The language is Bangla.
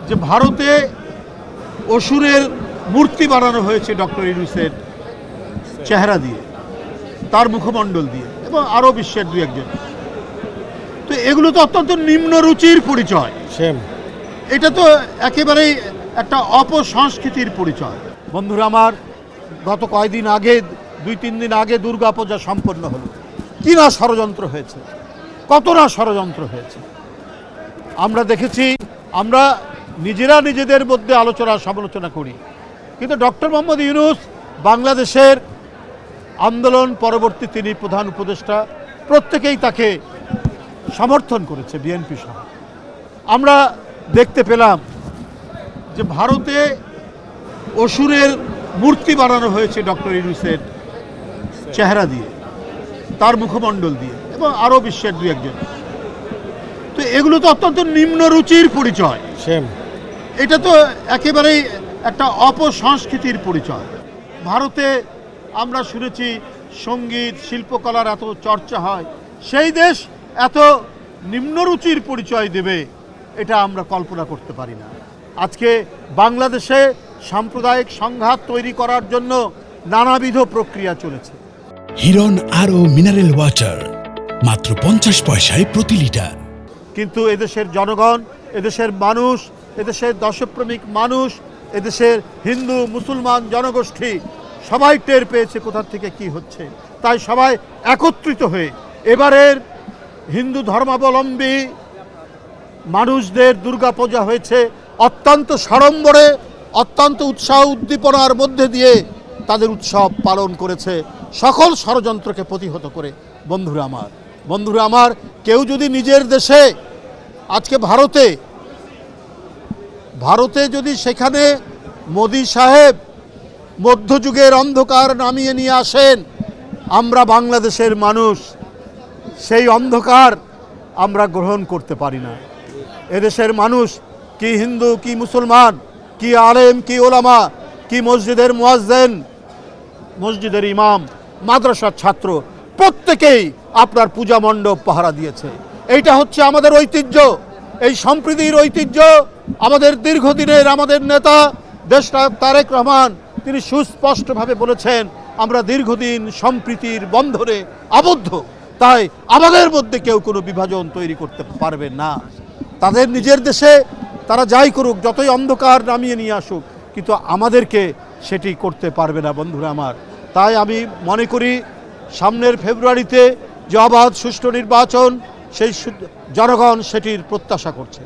যে ভারতে অসুরের মূর্তি বানানো হয়েছে ডক্টর ইউনূসের চেহারা দিয়ে, তার মুখমণ্ডল দিয়ে, এবং আরও বিশ্বের দু একজন। তো এগুলো তো অত্যন্ত নিম্ন রুচির পরিচয়। এটা তো একেবারেই একটা অপসংস্কৃতির পরিচয়। বন্ধুরা আমার, গত কয়েকদিন আগে, 2-3 দিন আগে দুর্গাপূজা সম্পন্ন হলো। কি না ষড়যন্ত্র হয়েছে, কত না ষড়যন্ত্র হয়েছে আমরা দেখেছি। আমরা নিজেরা নিজেদের মধ্যে আলোচনা সমালোচনা করি, কিন্তু ডক্টর মোহাম্মদ ইউনূস বাংলাদেশের আন্দোলন পরবর্তী তিনি প্রধান উপদেষ্টা, প্রত্যেকেই তাকে সমর্থন করেছে, বিএনপি সহ। আমরা দেখতে পেলাম যে ভারতে অসুরের মূর্তি বানানো হয়েছে ডক্টর ইউনূসের চেহারা দিয়ে, তার মুখমণ্ডল দিয়ে, এবং আরও বিশ্বের দু একজন। তো এগুলো তো অত্যন্ত নিম্ন রুচির পরিচয়। এটা তো একেবারেই একটা অপসংস্কৃতির পরিচয়। ভারতে আমরা শুনেছি সঙ্গীত শিল্পকলার এত চর্চা হয়, সেই দেশ এত নিম্নরুচির পরিচয় দেবে, এটা আমরা কল্পনা করতে পারি না। আজকে বাংলাদেশে সাম্প্রদায়িক সংঘাত তৈরি করার জন্য নানাবিধ প্রক্রিয়া চলেছে। হিরন আরও মিনারেল ওয়াটার মাত্র 50 পয়সায় প্রতি লিটার। কিন্তু এদেশের জনগণ, এদেশের মানুষ, এদেশের দেশপ্রেমিক মানুষ, এদেশের হিন্দু মুসলমান জনগোষ্ঠী সবাই টের পেয়েছে কোথা থেকে কি হচ্ছে। তাই সবাই একত্রিত হয়ে এবারের হিন্দু ধর্মাবলম্বী মানুষদের দুর্গাপূজা হয়েছে অত্যন্ত সাড়ম্বরে, অত্যন্ত উৎসাহ উদ্দীপনার মধ্যে দিয়ে তাদের উৎসব পালন করেছে, সকল ষড়যন্ত্রকে প্রতিহত করে। বন্ধুরা আমার, কেউ যদি নিজের দেশে, আজকে ভারতে যদি সেখানে মোদি সাহেব মধ্যযুগের অন্ধকার নামিয়ে নিয়ে আসেন, আমরা বাংলাদেশের মানুষ সেই অন্ধকার আমরা গ্রহণ করতে পারি না। এদেশের মানুষ, কি হিন্দু কি মুসলমান, কি আলেম কি ওলামা, কি মসজিদের মুয়াজ্জিন, মসজিদের ইমাম, মাদ্রাসার ছাত্র, প্রত্যেকেই আপনার পূজা মণ্ডপ পাহারা দিয়েছে। এইটা হচ্ছে আমাদের ঐতিহ্য, এই সম্প্রীতির ঐতিহ্য। আমাদের দীর্ঘদিনের আমাদের নেতা দেশনায়ক তারেক রহমান, তিনি সুস্পষ্টভাবে বলেছেন, আমরা দীর্ঘদিন সম্প্রীতির বন্ধনে আবদ্ধ, তাই আমাদের মধ্যে কেউ কোনো বিভাজন তৈরি করতে পারবে না। তাদের নিজের দেশে তারা যাই করুক, যতই অন্ধকার নামিয়ে নিয়ে আসুক, কিন্তু আমাদেরকে সেটি করতে পারবে না। বন্ধুরা আমার, তাই আমি মনে করি সামনের ফেব্রুয়ারিতে যে অবাধ সুষ্ঠু নির্বাচন, সেই জনগণ সেটির প্রত্যাশা করছে।